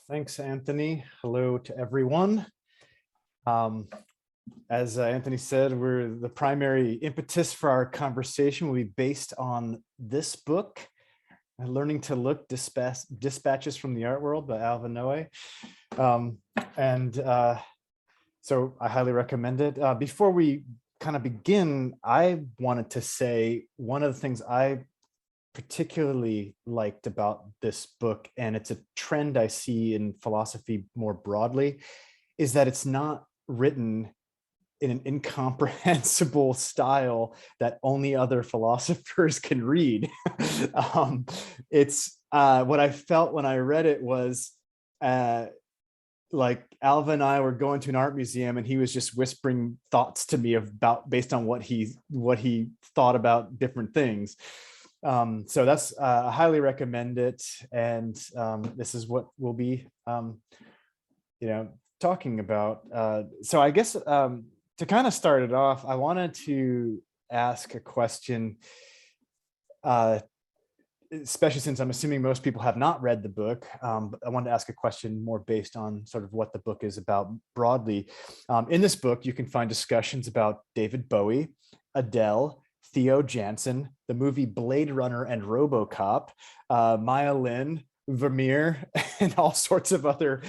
Thanks, Anthony. Hello to everyone. Um, as Anthony said, the primary impetus for our conversation will be based on this book, Learning to Look, Dispatches from the Art World by Alva Noë. So I highly recommend it. Before we kind of begin, I wanted to say one of the things I particularly liked about this book, and it's a trend I see in philosophy more broadly, is that it's not written in an incomprehensible style that only other philosophers can read. It's what I felt when I read it was like Alva and I were going to an art museum and he was just whispering thoughts to me about based on what he thought about different things. So that's I highly recommend it, and this is what we'll be talking about. So I guess to kind of start it off, I wanted to ask a question, especially since I'm assuming most people have not read the book. But I wanted to ask a question more based on sort of what the book is about broadly. In this book, you can find discussions about David Bowie, Adele, Theo Jansen, the movie Blade Runner and RoboCop, Maya Lin, Vermeer, and all sorts of other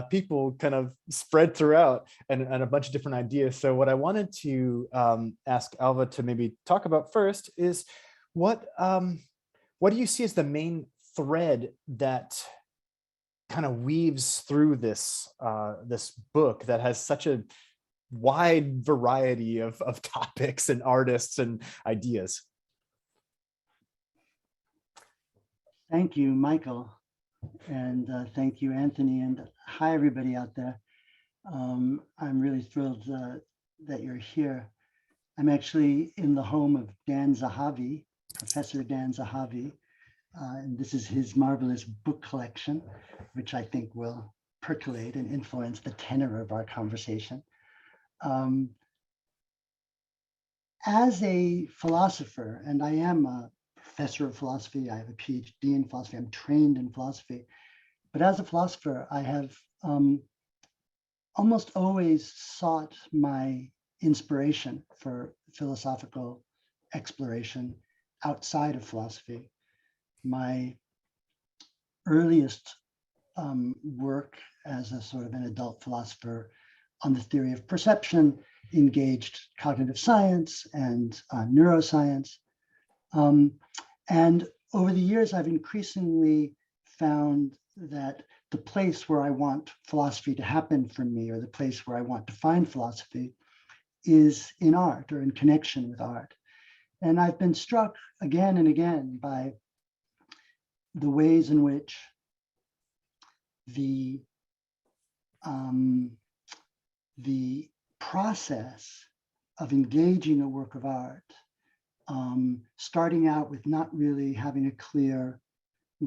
people kind of spread throughout, and a bunch of different ideas. So what I wanted to ask Alva to maybe talk about first is what do you see as the main thread that kind of weaves through this this book that has such a wide variety of topics and artists and ideas? Thank you, Michael, and thank you, Anthony, and hi, everybody out there. I'm really thrilled that you're here. I'm actually in the home of Dan Zahavi, Professor Dan Zahavi, and this is his marvelous book collection, which I think will percolate and influence the tenor of our conversation. As a philosopher, and I am a professor of philosophy, I have a PhD in philosophy, I'm trained in philosophy, but as a philosopher, I have almost always sought my inspiration for philosophical exploration outside of philosophy. My earliest work as a sort of an adult philosopher on the theory of perception engaged cognitive science and neuroscience. And over the years, I've increasingly found that the place where I want philosophy to happen for me, or the place where I want to find philosophy, is in art or in connection with art. And I've been struck again and again by the ways in which the process of engaging a work of art, starting out with not really having a clear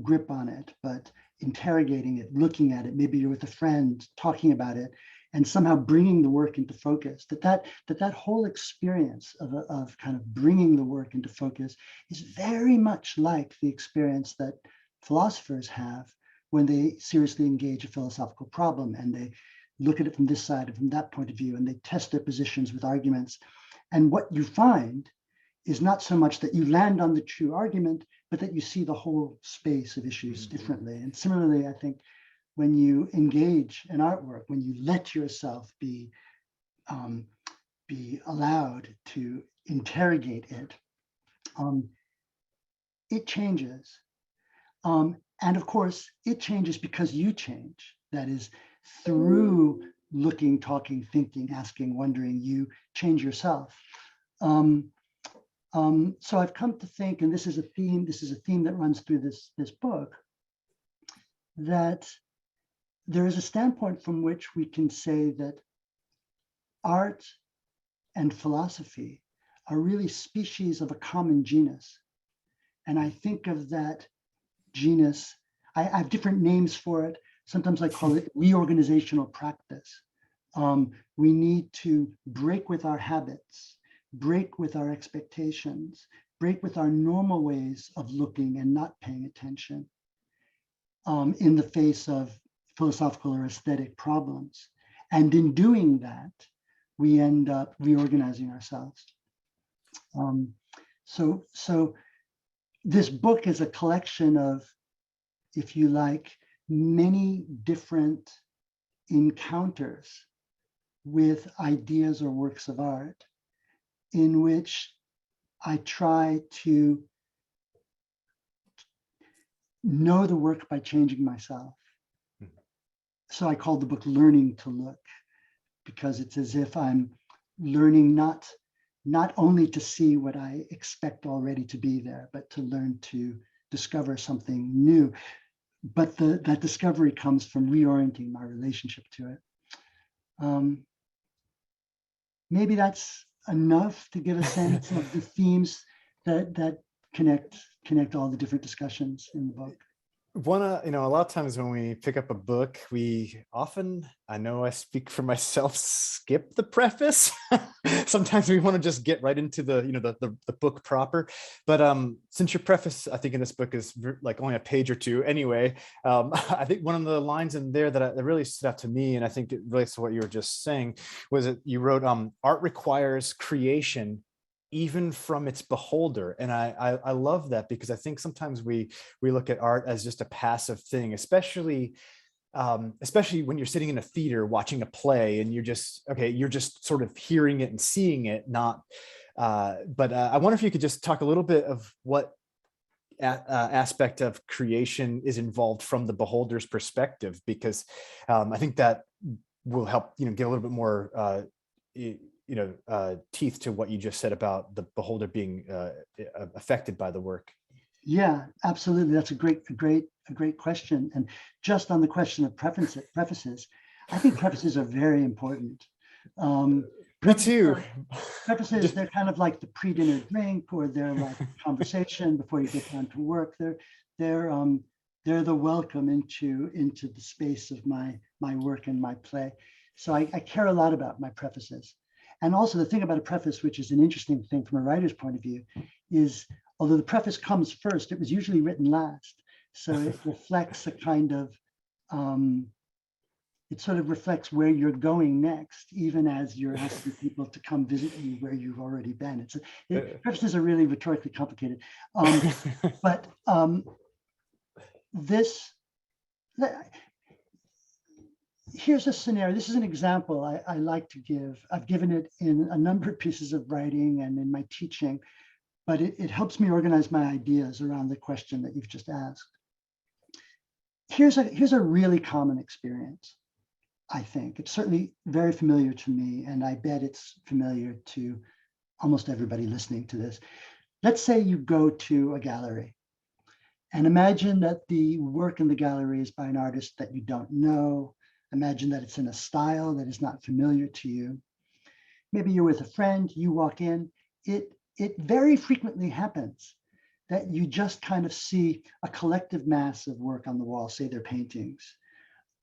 grip on it, but interrogating it, looking at it, maybe you're with a friend talking about it, and somehow bringing the work into focus, that whole experience of kind of bringing the work into focus is very much like the experience that philosophers have when they seriously engage a philosophical problem, and they look at it from this side and from that point of view, and they test their positions with arguments. And what you find is not so much that you land on the true argument, but that you see the whole space of issues differently. And similarly, I think when you engage in artwork, when you let yourself be allowed to interrogate it, it changes. And of course, it changes because you change. That is, through looking, talking, thinking, asking, wondering, you change yourself. So I've come to think, and this is a theme that runs through this book, that there is a standpoint from which we can say that art and philosophy are really species of a common genus. And I think of that genus, I have different names for it. Sometimes I call it reorganizational practice. We need to break with our habits, break with our expectations, break with our normal ways of looking and not paying attention in the face of philosophical or aesthetic problems. And in doing that, we end up reorganizing ourselves. So this book is a collection of, if you like, many different encounters with ideas or works of art in which I try to know the work by changing myself. So I call the book Learning to Look, because it's as if I'm learning not only to see what I expect already to be there, but to learn to discover something new. But that discovery comes from reorienting my relationship to it. Maybe that's enough to give a sense of the themes that connect all the different discussions in the book. A lot of times when we pick up a book, we often, I know I speak for myself, skip the preface. Sometimes we want to just get right into the book proper. But since your preface, I think in this book is like only a page or two anyway, I think one of the lines in there that really stood out to me, and I think it relates to what you were just saying, was that you wrote, art requires creation even from its beholder. And I love that, because I think sometimes we look at art as just a passive thing, especially when you're sitting in a theater watching a play and you're just sort of hearing it and seeing it, not but I wonder if you could just talk a little bit of what aspect of creation is involved from the beholder's perspective, because I think that will help give a little bit more teeth to what you just said about the beholder being affected by the work. Yeah, absolutely. That's a great question. And just on the question of prefaces, I think prefaces are very important. Me too. Prefaces, they're kind of like the pre-dinner drink, or they're like conversation before you get down to work. They're the welcome into the space of my work and my play. So I care a lot about my prefaces. And also the thing about a preface, which is an interesting thing from a writer's point of view, is although the preface comes first, it was usually written last. So it reflects a kind of, it sort of reflects where you're going next, even as you're asking people to come visit you where you've already been. Prefaces are really rhetorically complicated. But here's a scenario. This is an example I like to give. I've given it in a number of pieces of writing and in my teaching, but it helps me organize my ideas around the question that you've just asked. Here's a really common experience, I think. It's certainly very familiar to me, and I bet it's familiar to almost everybody listening to this. Let's say you go to a gallery, and imagine that the work in the gallery is by an artist that you don't know. Imagine that it's in a style that is not familiar to you. Maybe you're with a friend, you walk in. It very frequently happens that you just kind of see a collective mass of work on the wall, say they're paintings.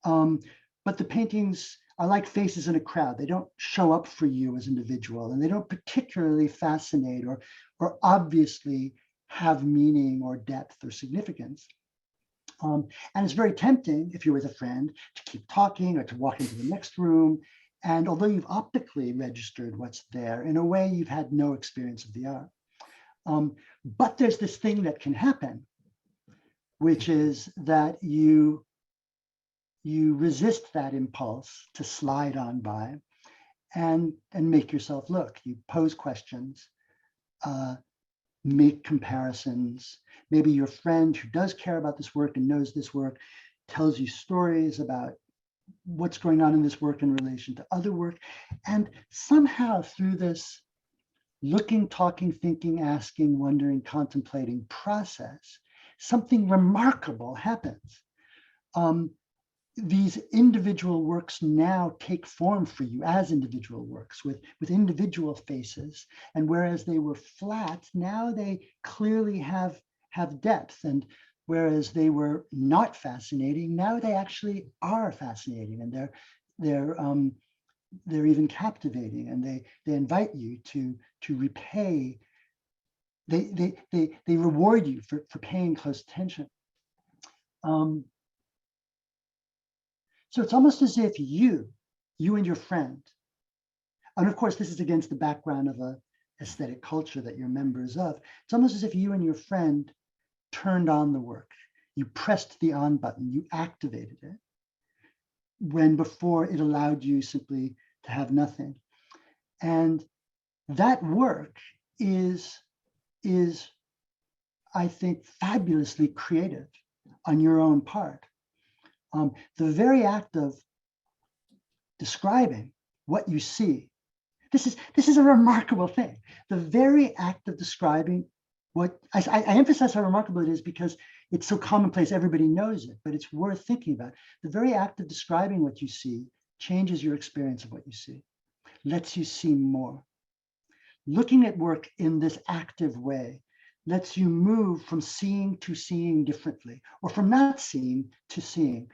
But the paintings are like faces in a crowd. They don't show up for you as individual, and they don't particularly fascinate or obviously have meaning or depth or significance. And it's very tempting, if you're with a friend, to keep talking or to walk into the next room. And although you've optically registered what's there, in a way, you've had no experience of the art. But there's this thing that can happen, which is that you resist that impulse to slide on by and make yourself look. You pose questions, make comparisons. Maybe your friend who does care about this work and knows this work tells you stories about what's going on in this work in relation to other work. And somehow through this looking, talking, thinking, asking, wondering, contemplating process, something remarkable happens. These individual works now take form for you as individual works with individual faces. And whereas they were flat, now they clearly have depth. And whereas they were not fascinating, now they actually are fascinating, and they're even captivating, and they invite you to repay. They reward you for paying close attention. So it's almost as if you and your friend, and of course, this is against the background of a aesthetic culture that you're members of. It's almost as if you and your friend turned on the work. You pressed the on button, you activated it, when before it allowed you simply to have nothing. And that work is I think, fabulously creative on your own part. The very act of describing what you see, this is a remarkable thing. The very act of describing what, I emphasize how remarkable it is because it's so commonplace, everybody knows it, but it's worth thinking about. The very act of describing what you see changes your experience of what you see, lets you see more. Looking at work in this active way lets you move from seeing to seeing differently, or from not seeing to seeing.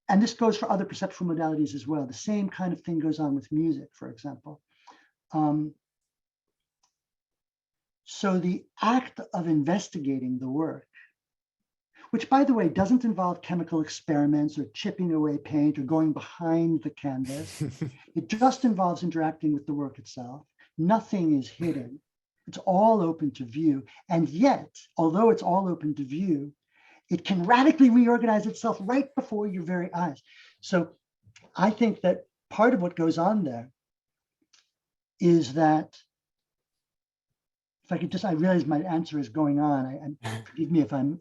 And this goes for other perceptual modalities as well. The same kind of thing goes on with music, for example. So the act of investigating the work, which, by the way, doesn't involve chemical experiments or chipping away paint or going behind the canvas. It just involves interacting with the work itself. Nothing is hidden. It's all open to view. And yet, although it's all open to view, it can radically reorganize itself right before your very eyes. So I think that part of what goes on there is that, if I could just, I realize my answer is going on. Forgive me if I'm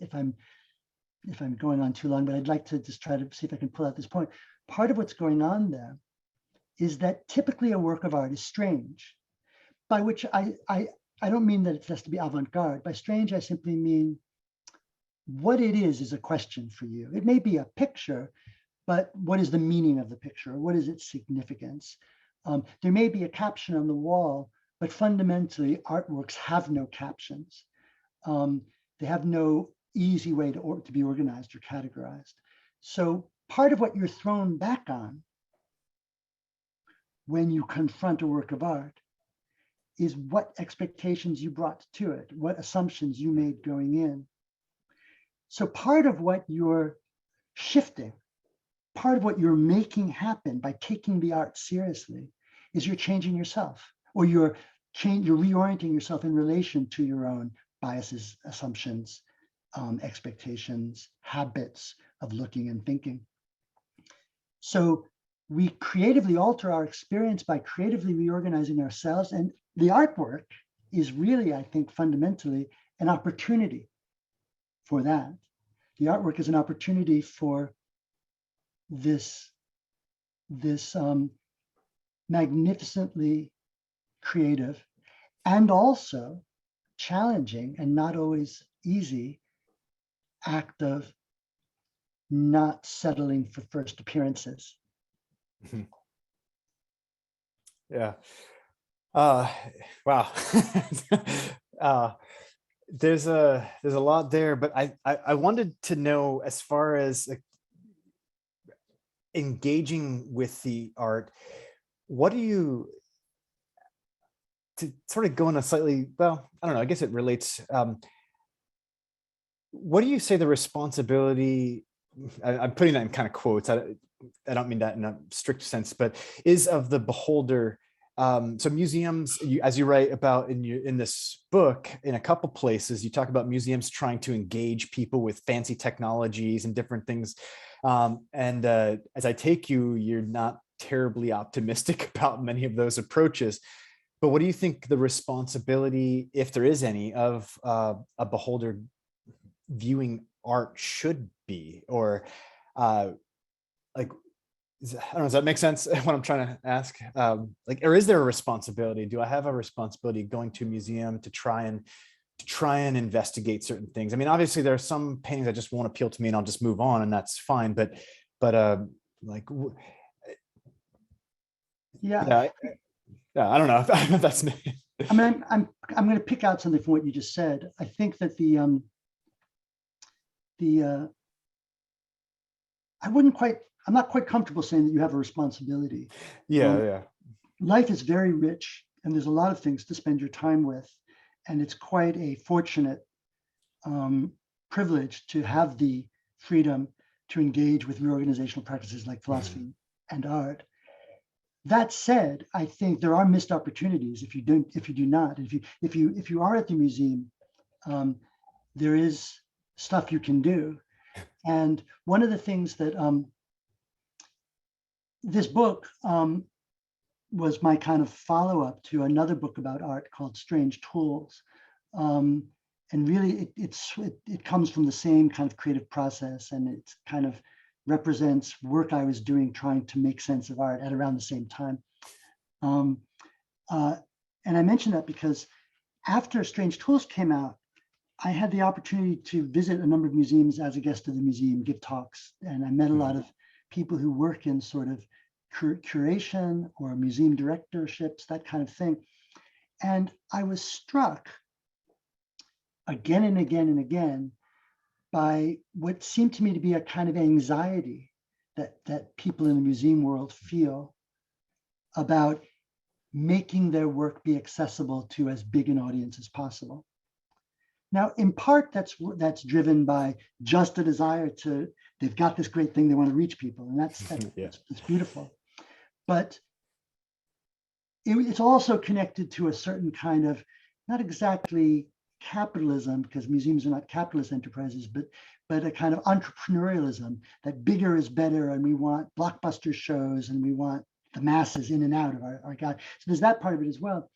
going on too long, but I'd like to just try to see if I can pull out this point. Part of what's going on there is that typically a work of art is strange, by which I don't mean that it has to be avant-garde. By strange, I simply mean what it is a question for you. It may be a picture, but what is the meaning of the picture? What is its significance? There may be a caption on the wall, but fundamentally artworks have no captions. They have no easy way to be organized or categorized. So part of what you're thrown back on when you confront a work of art is what expectations you brought to it, what assumptions you made going in. So part of what you're shifting, part of what you're making happen by taking the art seriously is you're changing yourself, or you're reorienting yourself in relation to your own biases, assumptions, expectations, habits of looking and thinking. So we creatively alter our experience by creatively reorganizing ourselves. And the artwork is really, I think, fundamentally an opportunity for that. The artwork is an opportunity for this magnificently creative and also challenging and not always easy act of not settling for first appearances. Yeah. Wow. There's a lot there, but I wanted to know, as far as engaging with the art, what do you, to sort of go in a slightly, well, I don't know, I guess it relates. What do you say the responsibility, I'm putting that in kind of quotes, I don't mean that in a strict sense, but is of the beholder. So museums, as you write about in this book, in a couple places, you talk about museums trying to engage people with fancy technologies and different things. As I take you, you're not terribly optimistic about many of those approaches. But what do you think the responsibility, if there is any, of a beholder viewing art should be? Or like, I don't know, does that make sense what I'm trying to ask? Or is there a responsibility? Do I have a responsibility going to a museum to try and investigate certain things? I mean, obviously there are some paintings that just won't appeal to me and I'll just move on, and that's fine. But like, yeah, I don't know if that's me. I mean, I'm going to pick out something from what you just said. I think that I'm not quite comfortable saying that you have a responsibility. Yeah. Life is very rich, and there's a lot of things to spend your time with, and it's quite a fortunate privilege to have the freedom to engage with reorganizational practices like philosophy and art. That said, I think there are missed opportunities if you do not. If you are at the museum, there is stuff you can do. And one of the things that this book was my kind of follow-up to another book about art called Strange Tools. And really, it comes from the same kind of creative process, and it kind of represents work I was doing trying to make sense of art at around the same time. And I mention that because after Strange Tools came out, I had the opportunity to visit a number of museums as a guest of the museum, give talks, and I met a lot of people who work in sort of curation or museum directorships, that kind of thing. And I was struck again and again and again by what seemed to me to be a kind of anxiety that people in the museum world feel about making their work be accessible to as big an audience as possible. Now, in part, that's driven by just a desire to, they've got this great thing, they want to reach people, and that's beautiful. But it's also connected to a certain kind of, not exactly capitalism, because museums are not capitalist enterprises, but a kind of entrepreneurialism, that bigger is better, and we want blockbuster shows, and we want the masses in and out of our God. So there's that part of it as well.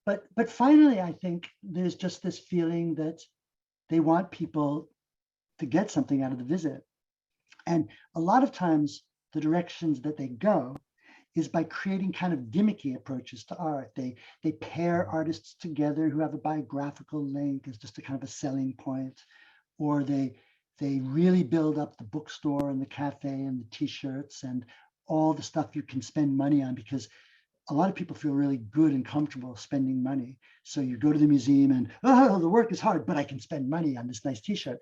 But finally, I think there's just this feeling that they want people to get something out of the visit. And a lot of times the directions that they go is by creating kind of gimmicky approaches to art. They pair artists together who have a biographical link as just a kind of a selling point, or they really build up the bookstore and the cafe and the t-shirts and all the stuff you can spend money on, because a lot of people feel really good and comfortable spending money. So you go to the museum and, oh, the work is hard, but I can spend money on this nice t-shirt.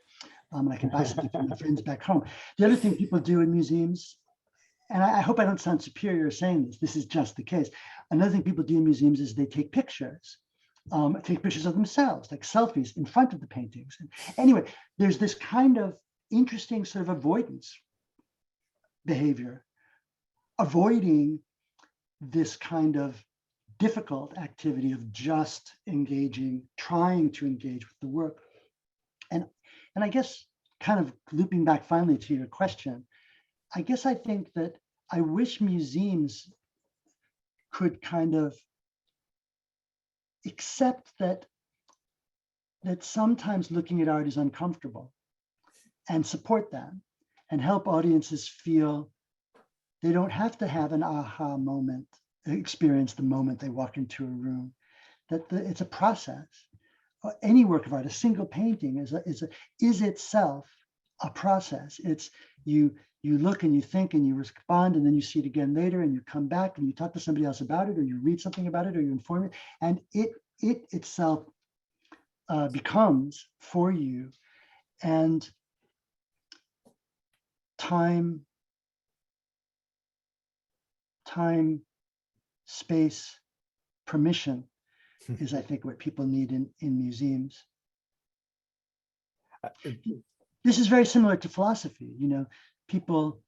And I can buy something for my friends back home. The other thing people do in museums, and I hope I don't sound superior saying this is just the case. Another thing people do in museums is they take pictures of themselves, like selfies in front of the paintings. And anyway, there's this kind of interesting sort of avoidance behavior, avoiding this kind of difficult activity of just engaging, trying to engage with the work. And I guess kind of looping back finally to your question, I guess I think that I wish museums could kind of accept that sometimes looking at art is uncomfortable, and support that and help audiences feel they don't have to have an aha moment, experience the moment they walk into a room, that it's a process. Any work of art, a single painting is itself a process. It's you look and you think and you respond, and then you see it again later, and you come back and you talk to somebody else about it, or you read something about it, or you inform it, and it itself becomes for you. And time, space, permission is, I think, what people need in museums. This is very similar to philosophy. You know, people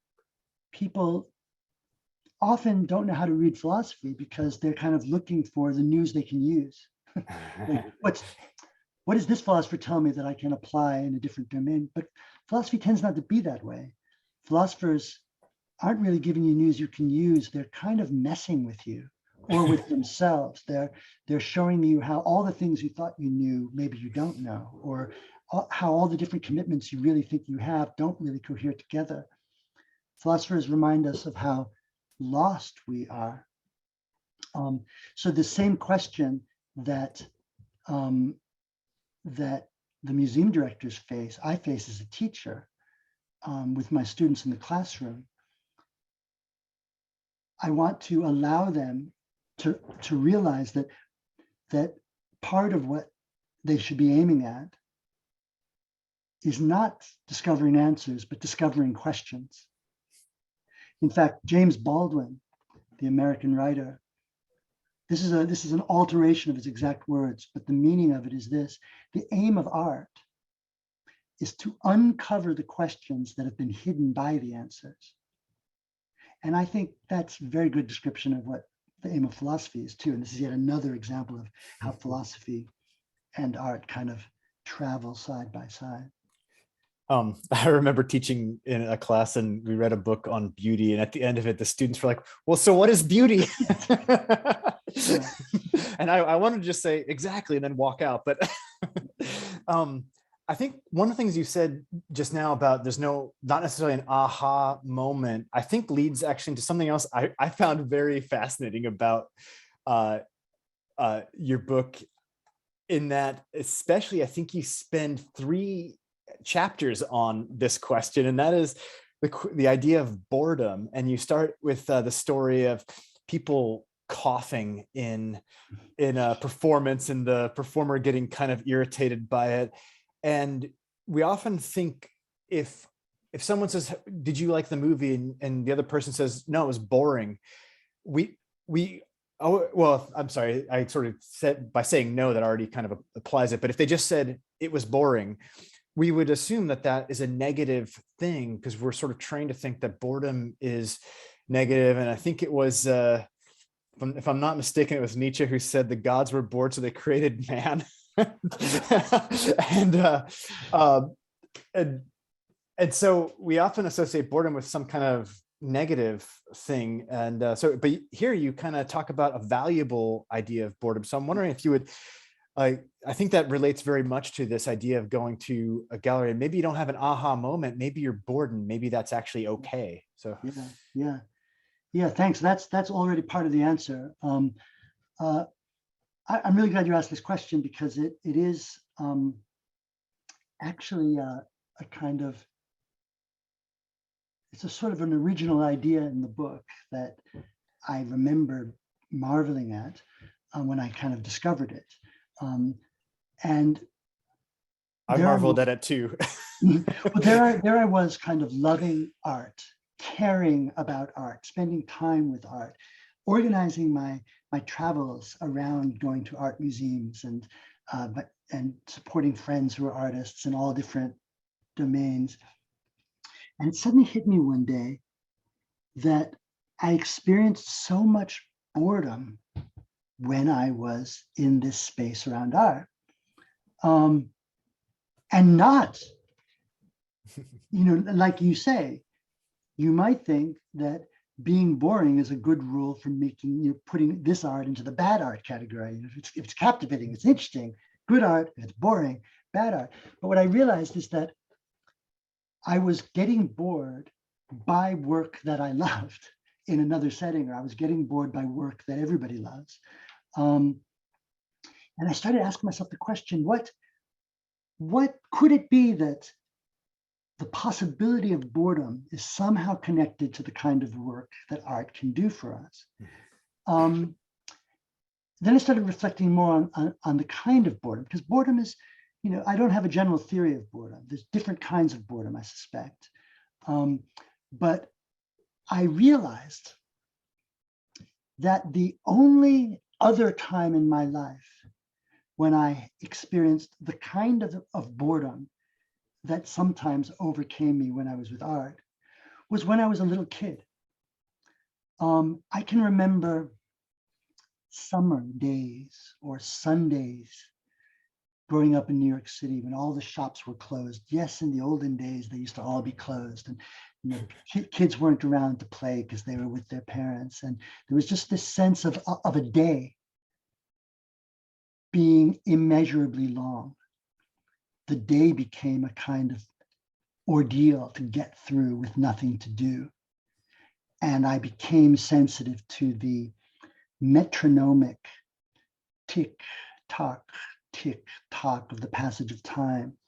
often don't know how to read philosophy because they're kind of looking for the news they can use. Like, what does this philosopher tell me that I can apply in a different domain? But philosophy tends not to be that way. Philosophers aren't really giving you news you can use. They're kind of messing with you or with themselves. They're showing you how all the things you thought you knew, maybe you don't know, or how all the different commitments you really think you have don't really cohere together. Philosophers remind us of how lost we are. So the same question that that the museum directors face, I face as a teacher with my students in the classroom. I want to allow them to realize that part of what they should be aiming at is not discovering answers, but discovering questions. In fact, James Baldwin, the American writer, this is an alteration of his exact words, but the meaning of it is this: the aim of art is to uncover the questions that have been hidden by the answers. And I think that's a very good description of what the aim of philosophy is too. And this is yet another example of how philosophy and art kind of travel side by side. I remember teaching in a class and we read a book on beauty, and at the end of it, the students were like, well, so what is beauty? Yeah. And I wanted to just say exactly and then walk out. But I think one of the things you said just now about there's not necessarily an aha moment, I think leads actually into something else I found very fascinating about your book, in that especially I think you spend 3 chapters on this question, and that is the idea of boredom. And you start with the story of people coughing in a performance and the performer getting kind of irritated by it. And we often think if someone says, did you like the movie? And the other person says, no, it was boring. Oh, well, I'm sorry. I sort of said by saying no, that already kind of applies it. But if they just said it was boring, we would assume that that is a negative thing, because we're sort of trained to think that boredom is negative. And I think it was, if I'm not mistaken, it was Nietzsche who said the gods were bored, so they created man. and so we often associate boredom with some kind of negative thing. And but here you kind of talk about a valuable idea of boredom. So I'm wondering if you would, I think that relates very much to this idea of going to a gallery, and maybe you don't have an aha moment, maybe you're bored, and maybe that's actually okay. So yeah, thanks. That's already part of the answer. I'm really glad you asked this question, because it is actually a kind of, it's a sort of an original idea in the book that I remember marveling at when I kind of discovered it. And I marveled at it too. But there I was, kind of loving art, caring about art, spending time with art, organizing my travels around going to art museums and supporting friends who are artists in all different domains. And it suddenly hit me one day that I experienced so much boredom when I was in this space around art. And not, like you say, you might think that being boring is a good rule for making, putting this art into the bad art category. If it's captivating, it's interesting, good art. If it's boring, bad art. But what I realized is that I was getting bored by work that I loved in another setting, or I was getting bored by work that everybody loves. And I started asking myself the question, what could it be that the possibility of boredom is somehow connected to the kind of work that art can do for us? Then I started reflecting more on the kind of boredom, because boredom is, I don't have a general theory of boredom. There's different kinds of boredom, I suspect. But I realized that the only other time in my life when I experienced the kind of boredom that sometimes overcame me when I was with art was when I was a little kid. I can remember summer days or Sundays growing up in New York City when all the shops were closed. Yes, in the olden days, they used to all be closed, and kids weren't around to play because they were with their parents. And there was just this sense of a day being immeasurably long. The day became a kind of ordeal to get through with nothing to do. And I became sensitive to the metronomic tick tock of the passage of time.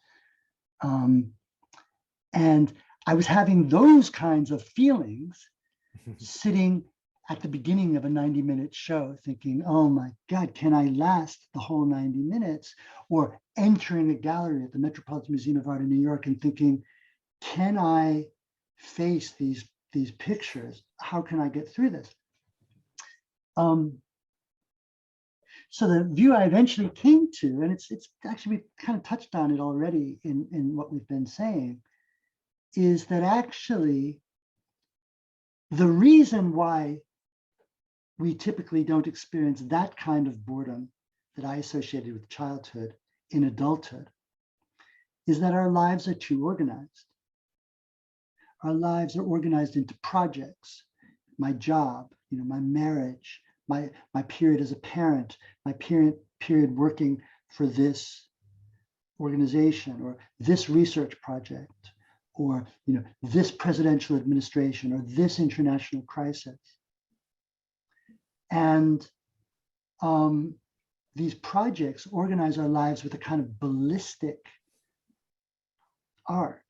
And I was having those kinds of feelings sitting at the beginning of a 90-minute show thinking, oh my God, can I last the whole 90 minutes? Or entering a gallery at the Metropolitan Museum of Art in New York and thinking, can I face these pictures? How can I get through this? So the view I eventually came to, and it's actually, we kind of touched on it already in what we've been saying, is that actually the reason why we typically don't experience that kind of boredom that I associated with childhood in adulthood is that our lives are too organized. Our lives are organized into projects, my job, my marriage, my period as a parent, my period working for this organization or this research project, or this presidential administration or this international crisis. And these projects organize our lives with a kind of ballistic arc.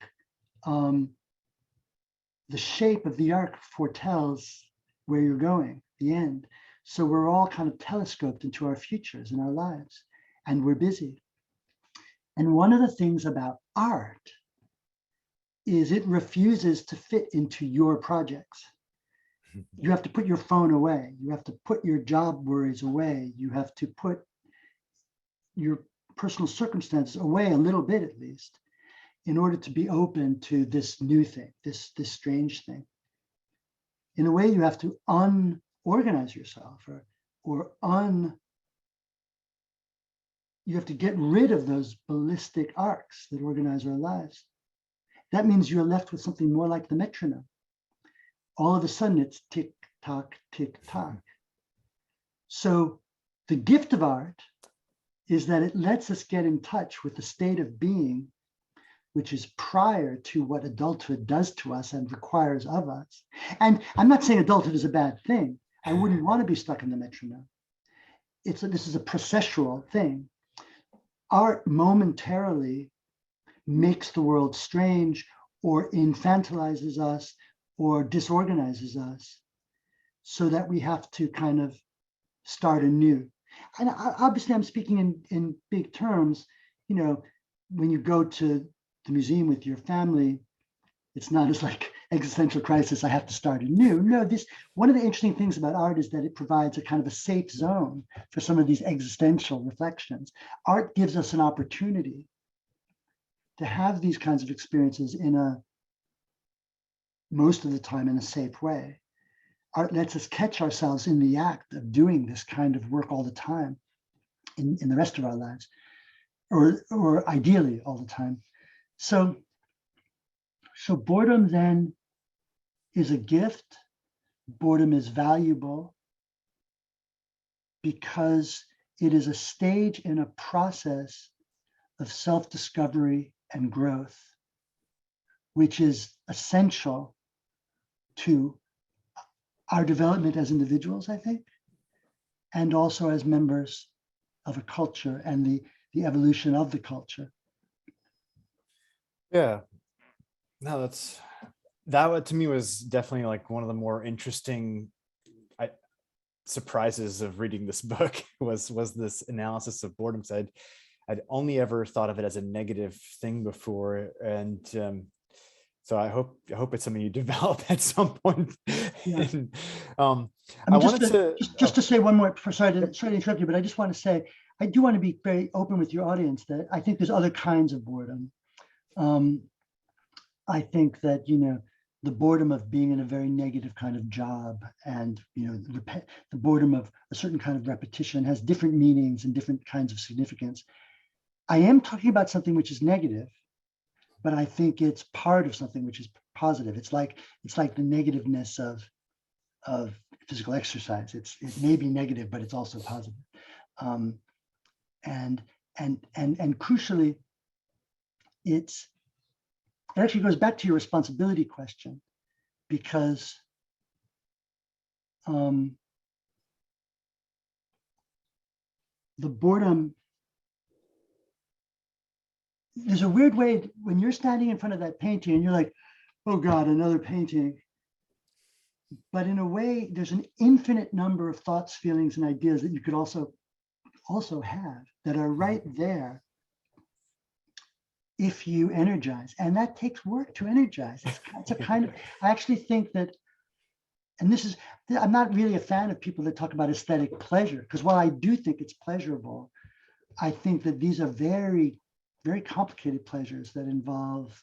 The shape of the arc foretells where you're going, the end. So we're all kind of telescoped into our futures and our lives, and we're busy. And one of the things about art is it refuses to fit into your projects. You have to put your phone away. You have to put your job worries away. You have to put your personal circumstances away a little bit, at least, in order to be open to this new thing, this strange thing. In a way, you have to unorganize yourself, or you have to get rid of those ballistic arcs that organize our lives. That means you're left with something more like the metronome. All of a sudden, it's tick tock, tick tock. So the gift of art is that it lets us get in touch with the state of being which is prior to what adulthood does to us and requires of us. And I'm not saying adulthood is a bad thing. I wouldn't want to be stuck in the metronome. This is a processual thing. Art momentarily makes the world strange or infantilizes us or disorganizes us so that we have to kind of start anew. And obviously I'm speaking in big terms. When you go to the museum with your family, it's not as like existential crisis, I have to start anew. No, one of the interesting things about art is that it provides a kind of a safe zone for some of these existential reflections. Art gives us an opportunity to have these kinds of experiences most of the time in a safe way. Art lets us catch ourselves in the act of doing this kind of work all the time in the rest of our lives, or ideally all the time. So boredom then is a gift. Boredom is valuable because it is a stage in a process of self-discovery and growth, which is essential to our development as individuals, I think, and also as members of a culture and the evolution of the culture. Yeah, no, that to me was definitely like one of the more interesting surprises of reading this book was this analysis of boredom. So I'd only ever thought of it as a negative thing before, and so I hope it's something you develop at some point. Yeah. And, I wanted to say one more. Sorry to interrupt you, but I just want to say I do want to be very open with your audience that I think there's other kinds of boredom. I think that the boredom of being in a very negative kind of job, and the boredom of a certain kind of repetition has different meanings and different kinds of significance. I am talking about something which is negative, but I think it's part of something which is positive. It's like the negativeness of physical exercise. It may be negative, but it's also positive. And crucially, it actually goes back to your responsibility question, because the boredom, there's a weird way when you're standing in front of that painting and you're like, oh God, another painting. But in a way, there's an infinite number of thoughts, feelings, and ideas that you could also have that are right there if you energize. And that takes work to energize. It's a kind of, I actually think that and this is, I'm not really a fan of people that talk about aesthetic pleasure, because while I do think it's pleasurable, I think that these are very, very complicated pleasures that involve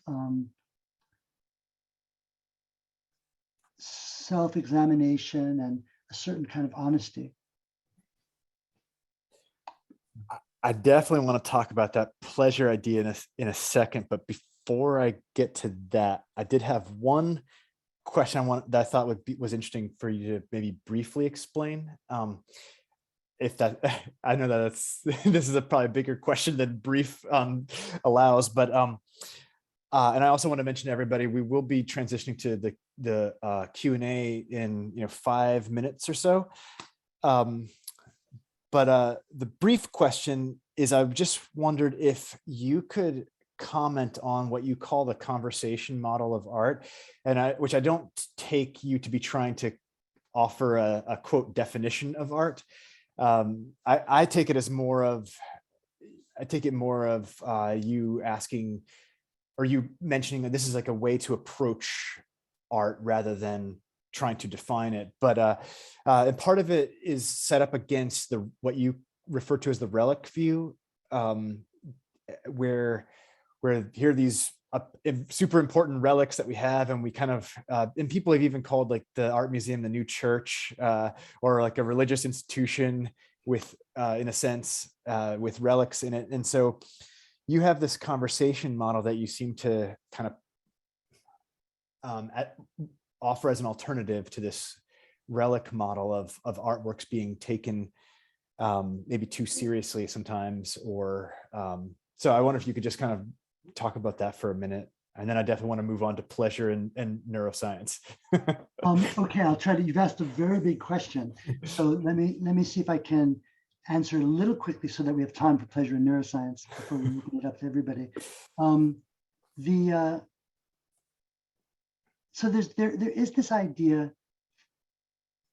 self-examination and a certain kind of honesty. I definitely want to talk about that pleasure idea in a second, but before I get to that, I did have one question that I thought was interesting for you to maybe briefly explain. If that, I know that this is probably a bigger question than brief allows, but and I also want to mention to everybody, we will be transitioning to the Q&A in 5 minutes or so. But the brief question is, I just wondered if you could comment on what you call the conversation model of art, and which I don't take you to be trying to offer a quote definition of art. I take it as more of, you asking, or you mentioning that this is like a way to approach art rather than trying to define it. But and part of it is set up against what you refer to as the relic view, where here are these super important relics that we have, and we kind of and people have even called like the art museum the new church, or like a religious institution with in a sense with relics in it. And so you have this conversation model that you seem to kind of offer as an alternative to this relic model of artworks being taken maybe too seriously sometimes, or so I wonder if you could just kind of talk about that for a minute, and then I definitely want to move on to pleasure and neuroscience. Okay, I'll try to. You've asked a very big question, so let me see if I can answer it a little quickly so that we have time for pleasure and neuroscience before we open it up to everybody. So there is this idea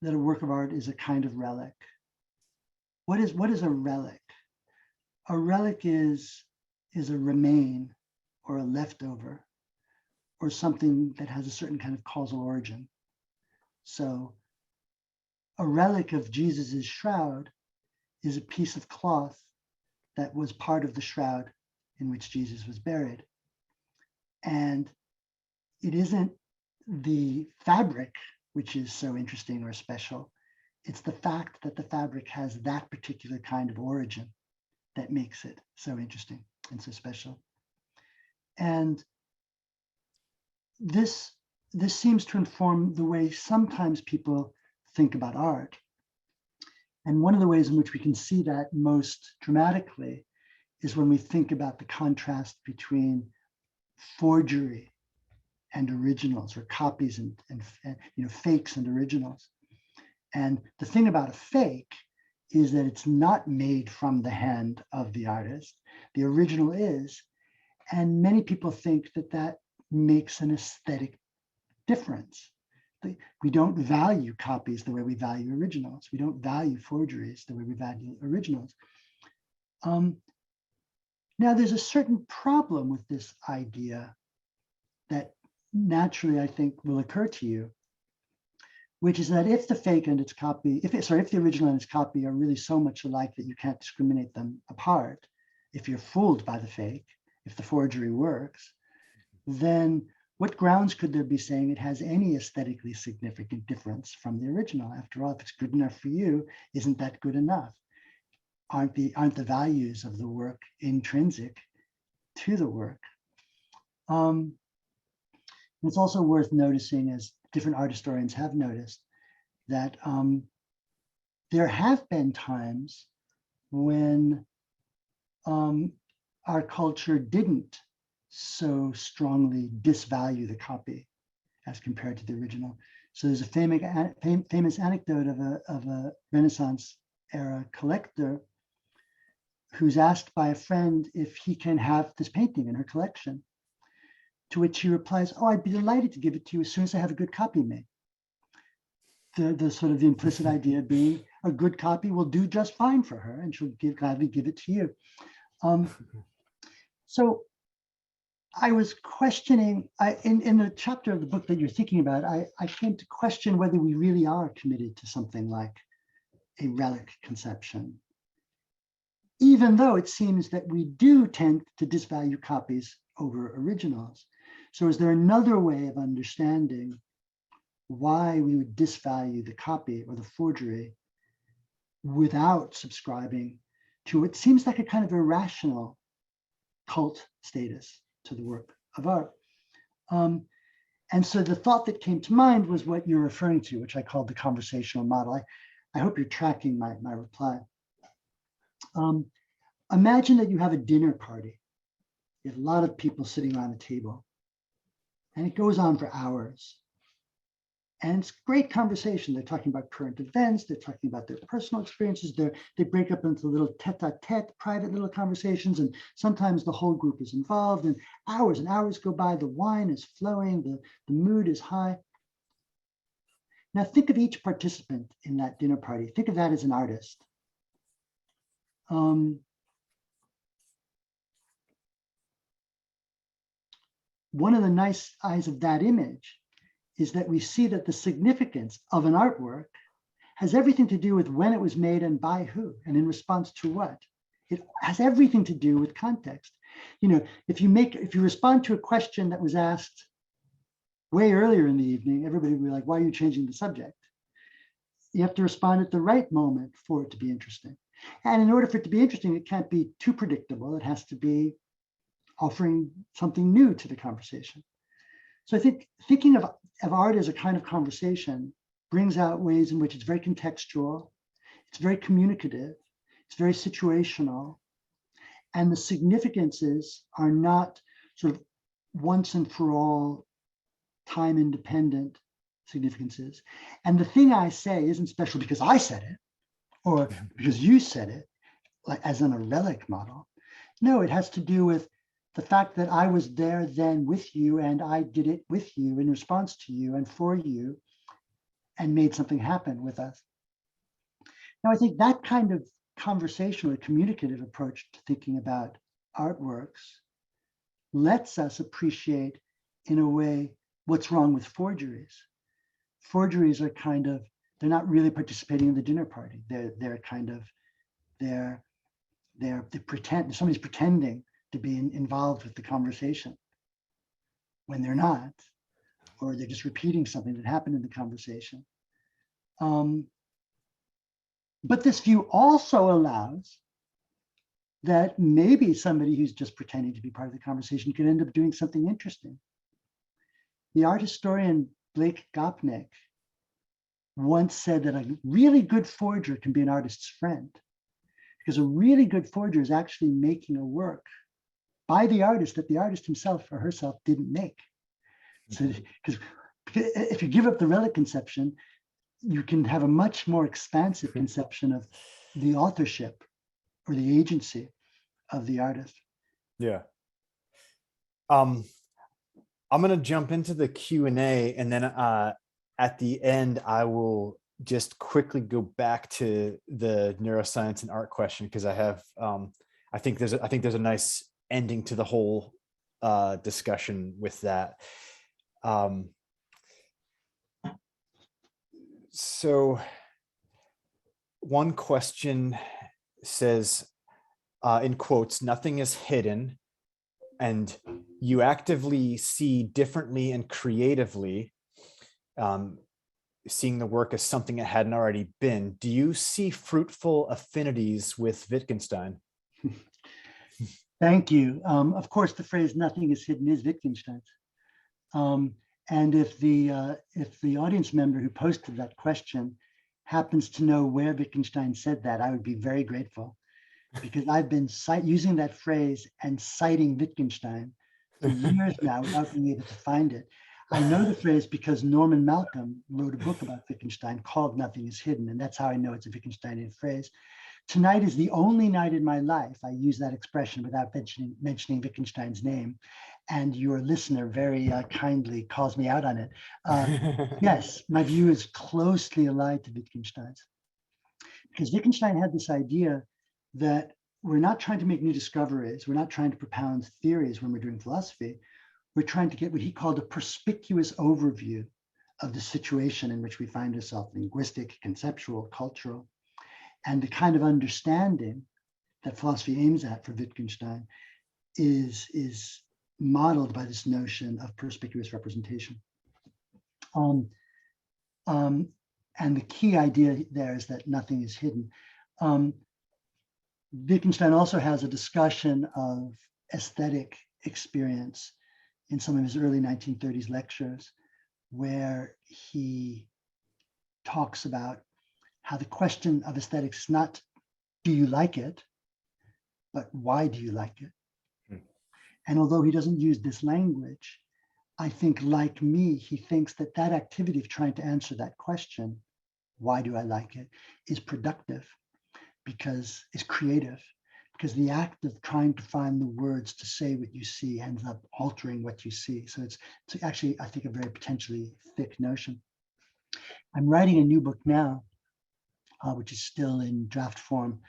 that a work of art is a kind of relic. What is a relic? A relic is a remain, or a leftover, or something that has a certain kind of causal origin. So a relic of Jesus's shroud is a piece of cloth that was part of the shroud in which Jesus was buried. And it isn't the fabric which is so interesting or special. It's the fact that the fabric has that particular kind of origin that makes it so interesting and so special. And this seems to inform the way sometimes people think about art. And one of the ways in which we can see that most dramatically is when we think about the contrast between forgery and originals, or copies and fakes and originals. And the thing about a fake is that it's not made from the hand of the artist. The original is, and many people think that that makes an aesthetic difference. We don't value copies the way we value originals. We don't value forgeries the way we value originals. Now, there's a certain problem with this idea that naturally, I think, will occur to you, which is that if the fake and its copy, if the original and its copy are really so much alike that you can't discriminate them apart, if you're fooled by the fake, if the forgery works, then what grounds could there be saying it has any aesthetically significant difference from the original? After all, if it's good enough for you, isn't that good enough? Aren't the values of the work intrinsic to the work? It's also worth noticing, as different art historians have noticed, that there have been times when our culture didn't so strongly disvalue the copy as compared to the original. So there's a famous anecdote of a Renaissance era collector who's asked by a friend if he can have this painting in her collection, to which she replies, "Oh, I'd be delighted to give it to you as soon as I have a good copy made." The sort of the implicit idea being a good copy will do just fine for her, and she'll gladly give it to you. So I was questioning, in the chapter of the book that you're thinking about, I came to question whether we really are committed to something like a relic conception, even though it seems that we do tend to disvalue copies over originals. So is there another way of understanding why we would disvalue the copy or the forgery without subscribing to what seems like a kind of irrational cult status to the work of art? And so the thought that came to mind was what you're referring to, which I called the conversational model. I hope you're tracking my reply. Imagine that you have a dinner party. You have a lot of people sitting around a table, and it goes on for hours. And it's great conversation. They're talking about current events. They're talking about their personal experiences. They break up into little tete-a-tete, private little conversations. And sometimes the whole group is involved, and hours go by. The wine is flowing. The mood is high. Now think of each participant in that dinner party. Think of that as an artist. One of the nice eyes of that image is that we see that the significance of an artwork has everything to do with when it was made and by who and in response to what. It has everything to do with context. You know, if you respond to a question that was asked way earlier in the evening, everybody would be like, why are you changing the subject? You have to respond at the right moment for it to be interesting. And in order for it to be interesting, it can't be too predictable. It has to be offering something new to the conversation. So I think thinking of art as a kind of conversation brings out ways in which it's very contextual, it's very communicative, it's very situational, and the significances are not sort of once and for all time independent significances. And the thing I say isn't special because I said it or because you said it, like as in a relic model. No, it has to do with the fact that I was there then with you and I did it with you in response to you and for you and made something happen with us. Now, I think that kind of conversational or communicative approach to thinking about artworks lets us appreciate in a way what's wrong with forgeries. Forgeries are kind of, they're not really participating in the dinner party. They're pretend, somebody's pretending to be involved with the conversation when they're not, or they're just repeating something that happened in the conversation. But this view also allows that maybe somebody who's just pretending to be part of the conversation could end up doing something interesting. The art historian Blake Gopnik once said that a really good forger can be an artist's friend, because a really good forger is actually making a work by the artist that the artist himself or herself didn't make. So, because if you give up the relic conception, you can have a much more expansive conception of the authorship or the agency of the artist. Yeah. I'm going to jump into the Q&A, and then at the end, I will just quickly go back to the neuroscience and art question, because I have, I think there's a nice ending to the whole discussion with that. So one question says, in quotes, "Nothing is hidden, and you actively see differently and creatively, seeing the work as something it hadn't already been. Do you see fruitful affinities with Wittgenstein?" Thank you. Of course, the phrase "nothing is hidden" is Wittgenstein's. And if the audience member who posted that question happens to know where Wittgenstein said that, I would be very grateful, because I've been using that phrase and citing Wittgenstein for years now without being able to find it. I know the phrase because Norman Malcolm wrote a book about Wittgenstein called "Nothing is Hidden," and that's how I know it's a Wittgensteinian phrase. Tonight is the only night in my life I use that expression without mentioning Wittgenstein's name, and your listener very kindly calls me out on it. Yes, my view is closely allied to Wittgenstein's, because Wittgenstein had this idea that we're not trying to make new discoveries. We're not trying to propound theories when we're doing philosophy. We're trying to get what he called a perspicuous overview of the situation in which we find ourselves, linguistic, conceptual, cultural, and the kind of understanding that philosophy aims at for Wittgenstein is modeled by this notion of perspicuous representation. And the key idea there is that nothing is hidden. Wittgenstein also has a discussion of aesthetic experience in some of his early 1930s lectures, where he talks about how the question of aesthetics is not, do you like it, but why do you like it? And although he doesn't use this language, I think, like me, he thinks that that activity of trying to answer that question, why do I like it, is productive, because it's creative, because the act of trying to find the words to say what you see ends up altering what you see. So it's actually, I think, a very potentially thick notion. I'm writing a new book now, which is still in draft form,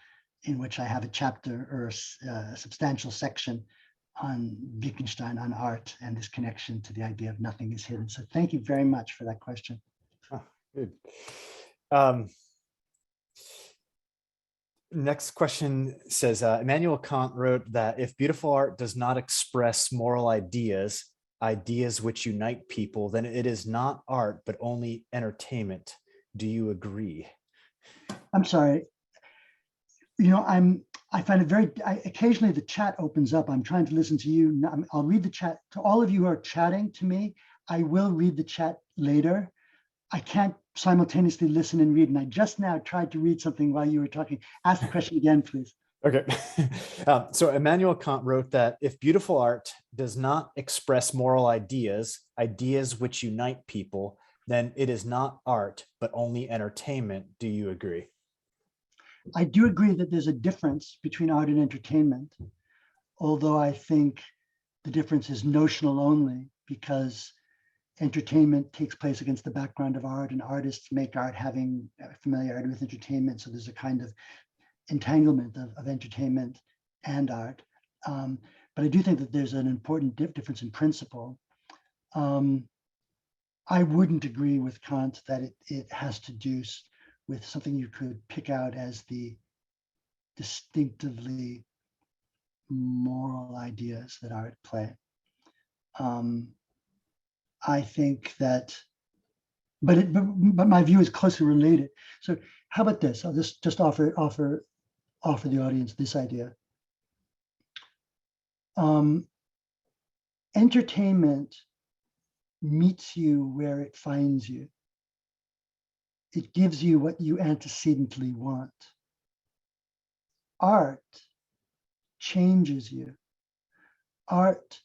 in which I have a chapter or a substantial section on Wittgenstein, on art, and this connection to the idea of nothing is hidden. So thank you very much for that question. Oh, good. Next question says, Immanuel Kant wrote that if beautiful art does not express moral ideas, ideas which unite people, then it is not art, but only entertainment. Do you agree? I'm sorry. You know, I find it very, occasionally the chat opens up. I'm trying to listen to you. I'll read the chat. To all of you who are chatting to me, I will read the chat later. I can't simultaneously listen and read. And I just now tried to read something while you were talking. Ask the question again, please. Okay. So Immanuel Kant wrote that if beautiful art does not express moral ideas, ideas which unite people, then it is not art, but only entertainment. Do you agree? I do agree that there's a difference between art and entertainment, although I think the difference is notional only, because entertainment takes place against the background of art, and artists make art having familiarity with entertainment. So there's a kind of entanglement of entertainment and art. But I do think that there's an important difference in principle. I wouldn't agree with Kant that it has to do with something you could pick out as the distinctively moral ideas that are at play. I think that, but my view is closely related. So how about this? I'll just offer the audience this idea. Entertainment meets you where it finds you. It gives you what you antecedently want. Art changes you. Art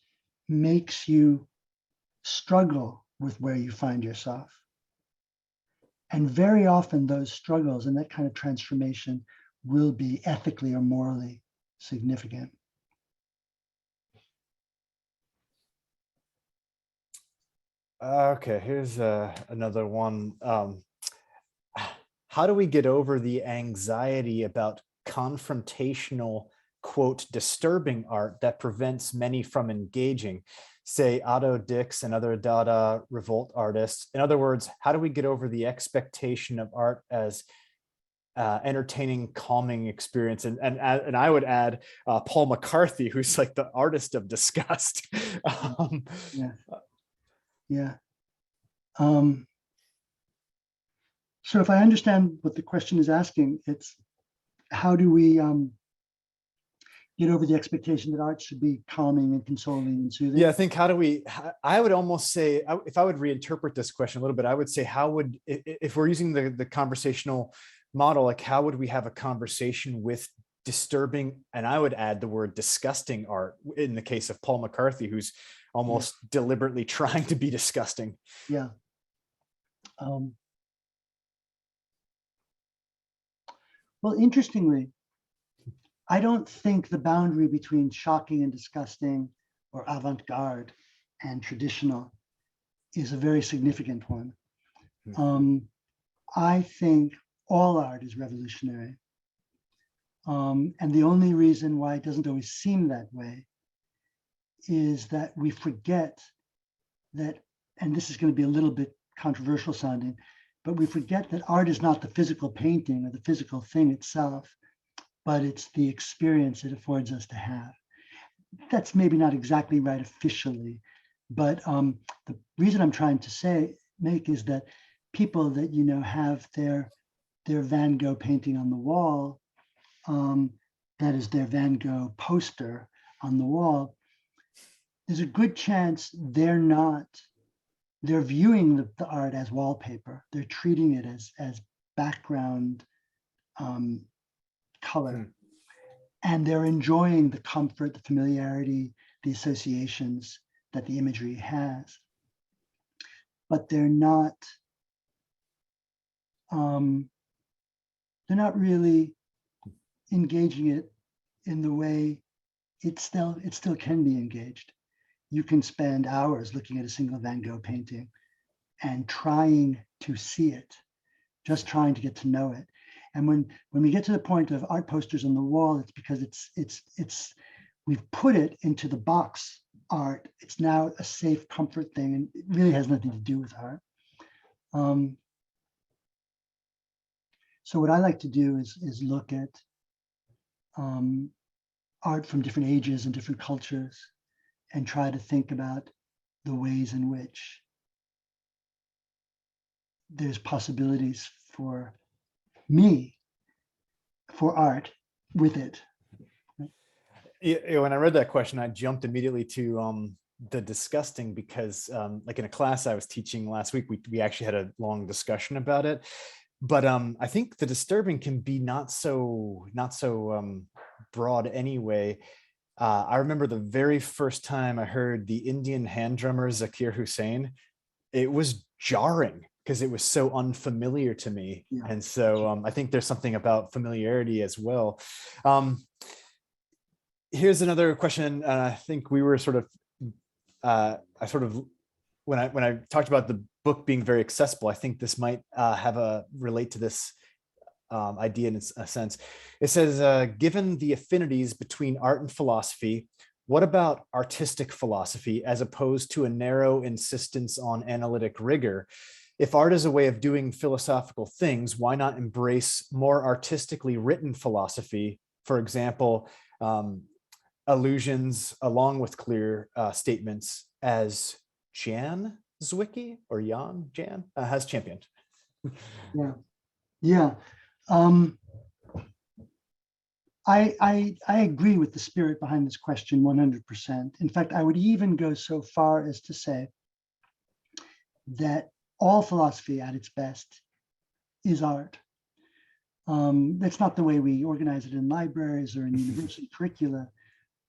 makes you struggle with where you find yourself. And very often those struggles and that kind of transformation will be ethically or morally significant. Okay, here's another one. How do we get over the anxiety about confrontational, quote, disturbing art that prevents many from engaging, say Otto Dix and other Dada revolt artists? In other words, how do we get over the expectation of art as entertaining, calming experience? And I would add Paul McCarthy, who's like the artist of disgust. Yeah. So if I understand what the question is asking, it's how do we get over the expectation that art should be calming and consoling and soothing? Yeah, I think I would almost say, if I would reinterpret this question a little bit, I would say, if we're using the conversational model, like how would we have a conversation with disturbing, and I would add the word disgusting art in the case of Paul McCarthy, who's almost deliberately trying to be disgusting. Yeah. Well, interestingly, I don't think the boundary between shocking and disgusting or avant-garde and traditional is a very significant one. I think all art is revolutionary. And the only reason why it doesn't always seem that way is that we forget that, and this is going to be a little bit controversial sounding, but we forget that art is not the physical painting or the physical thing itself, but it's the experience it affords us to have. That's maybe not exactly right officially, but the reason I'm trying to make is that people that, you know, have their Van Gogh painting on the wall, that is their Van Gogh poster on the wall, there's a good chance they're viewing the art as wallpaper. They're treating it as background color. And they're enjoying the comfort, the familiarity, the associations that the imagery has. But they're not really engaging it in the way it still can be engaged. You can spend hours looking at a single Van Gogh painting and trying to see it, just trying to get to know it. And when we get to the point of art posters on the wall, it's because we've put it into the box art. It's now a safe comfort thing, and it really has nothing to do with art. So what I like to do is look at art from different ages and different cultures, and try to think about the ways in which there's possibilities for me, for art with it. Yeah, when I read that question, I jumped immediately to the disgusting, because like in a class I was teaching last week, we actually had a long discussion about it. But I think the disturbing can be not so broad anyway. I remember the very first time I heard the Indian hand drummer Zakir Hussain, it was jarring because it was so unfamiliar to me. Yeah. And so I think there's something about familiarity as well. Here's another question. I think we were when I talked about the book being very accessible, I think this might relate to this idea in a sense. It says, given the affinities between art and philosophy, what about artistic philosophy as opposed to a narrow insistence on analytic rigor? If art is a way of doing philosophical things, why not embrace more artistically written philosophy? For example, allusions along with clear statements, as Jan Zwicky or Jan has championed. Yeah. I agree with the spirit behind this question 100%. In fact, I would even go so far as to say that all philosophy at its best is art. That's not the way we organize it in libraries or in university curricula,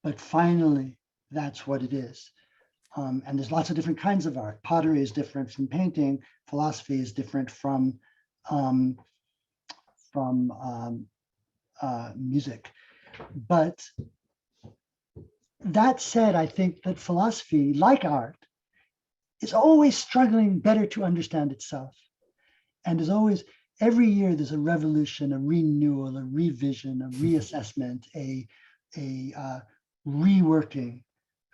but finally, that's what it is. And there's lots of different kinds of art. Pottery is different from painting. Philosophy is different from music. But that said, I think that philosophy, like art, is always struggling better to understand itself. And is always, every year there's a revolution, a renewal, a revision, a reassessment, a reworking,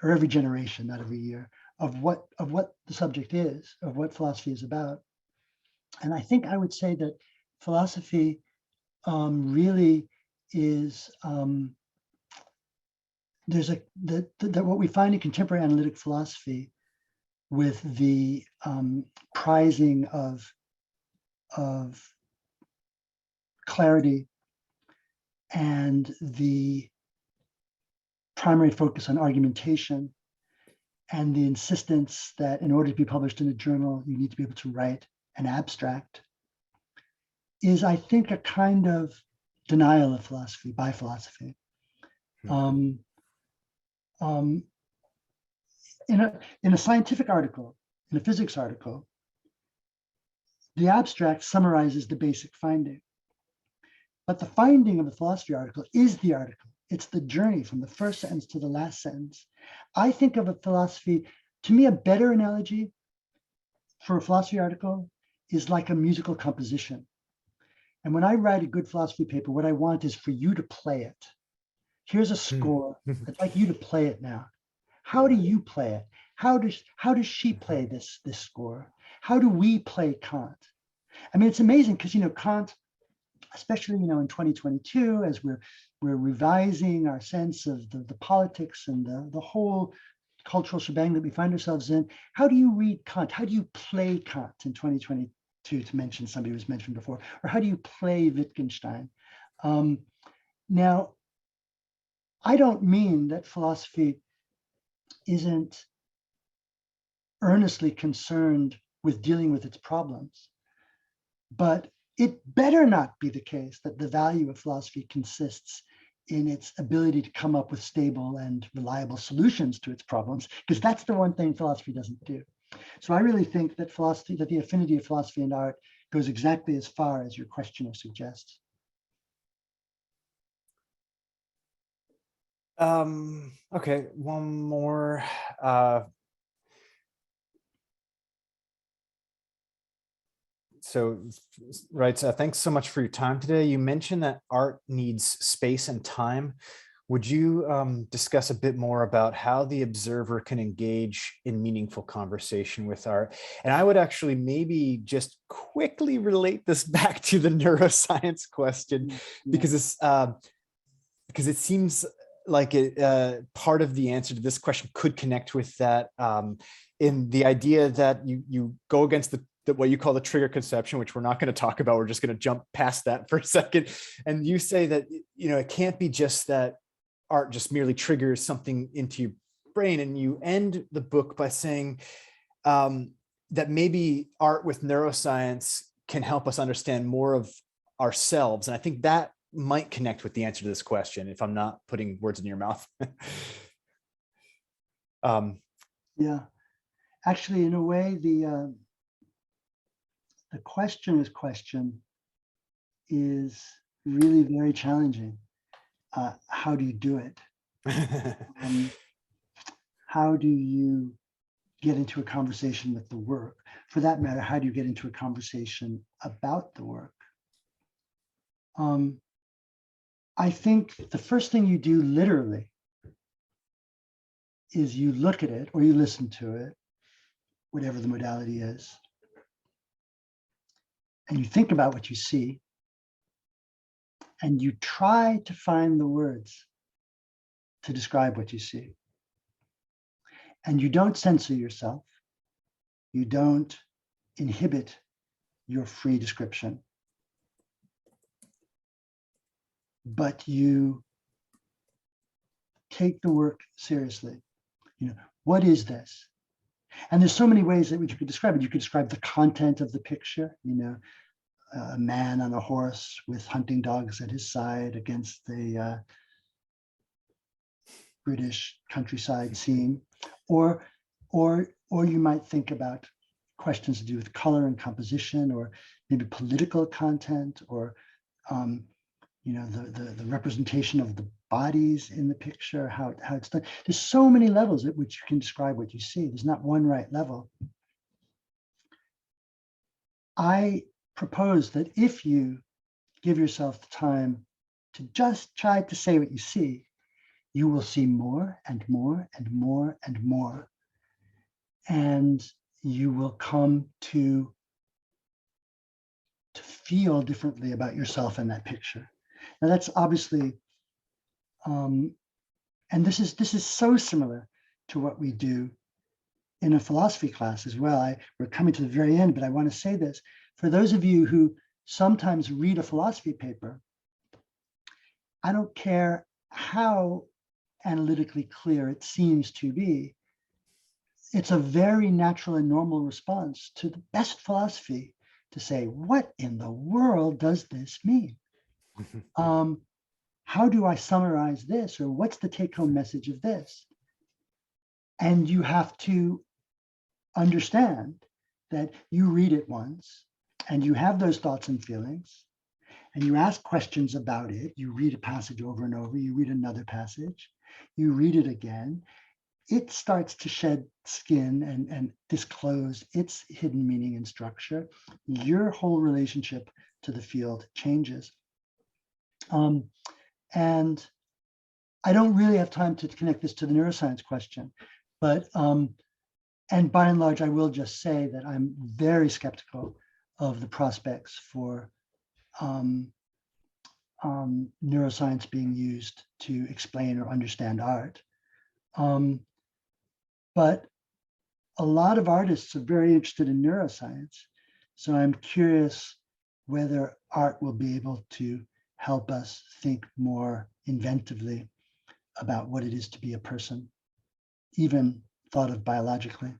or every generation, not every year, of what the subject is, of what philosophy is about. And I think I would say that philosophy really is that what we find in contemporary analytic philosophy, with the prizing of clarity and the primary focus on argumentation, and the insistence that in order to be published in a journal, you need to be able to write an abstract, is, I think, a kind of denial of philosophy by philosophy. In a scientific article, in a physics article, the abstract summarizes the basic finding. But the finding of the philosophy article is the article. It's the journey from the first sentence to the last sentence. I think of a philosophy, to me, a better analogy for a philosophy article is like a musical composition. And when I write a good philosophy paper, what I want is for you to play it. Here's a score. I'd like you to play it now. How do you play it? How does she play this score? How do we play Kant? I mean, it's amazing because, Kant, especially, in 2022, as we're revising our sense of the politics and the whole cultural shebang that we find ourselves in, how do you read Kant? How do you play Kant in 2022, to mention somebody who was mentioned before? Or how do you play Wittgenstein? Now, I don't mean that philosophy isn't earnestly concerned with dealing with its problems, but it better not be the case that the value of philosophy consists in its ability to come up with stable and reliable solutions to its problems, because that's the one thing philosophy doesn't do. So I really think that the affinity of philosophy and art goes exactly as far as your questioner suggests. Okay, one more. Right, thanks so much for your time today. You mentioned that art needs space and time. Would you discuss a bit more about how the observer can engage in meaningful conversation with art? And I would actually maybe just quickly relate this back to the neuroscience question, because it seems like part of the answer to this question could connect with that, in the idea that you go against what you call the trigger conception, which we're not going to talk about. We're just going to jump past that for a second. And you say that, it can't be just that art just merely triggers something into your brain. And you end the book by saying that maybe art with neuroscience can help us understand more of ourselves. And I think that might connect with the answer to this question, if I'm not putting words in your mouth. Yeah, actually, in a way, the questioner's question is really very challenging. How do you do it? How do you get into a conversation with the work? For that matter, how do you get into a conversation about the work? I think the first thing you do literally is you look at it or you listen to it, whatever the modality is, and you think about what you see, and you try to find the words to describe what you see. And you don't censor yourself. You don't inhibit your free description, but you take the work seriously. What is this? And there's so many ways in which you could describe it. You could describe the content of the picture, a man on a horse with hunting dogs at his side against the British countryside scene, or you might think about questions to do with color and composition, or maybe political content, or the representation of the bodies in the picture, how it's done. There's so many levels at which you can describe what you see. There's not one right level. I propose that if you give yourself the time to just try to say what you see, you will see more and more and more and more. And you will come to feel differently about yourself in that picture. Now that's obviously, and this is so similar to what we do in a philosophy class as well. We're coming to the very end, but I want to say this. For those of you who sometimes read a philosophy paper, I don't care how analytically clear it seems to be, it's a very natural and normal response to the best philosophy to say, what in the world does this mean? How do I summarize this? Or what's the take-home message of this? And you have to understand that you read it once and you have those thoughts and feelings and you ask questions about it. You read a passage over and over, you read another passage, you read it again. It starts to shed skin and disclose its hidden meaning and structure. Your whole relationship to the field changes. And I don't really have time to connect this to the neuroscience question, but and by and large, I will just say that I'm very skeptical of the prospects for neuroscience being used to explain or understand art. But a lot of artists are very interested in neuroscience. So I'm curious whether art will be able to help us think more inventively about what it is to be a person, even thought of biologically.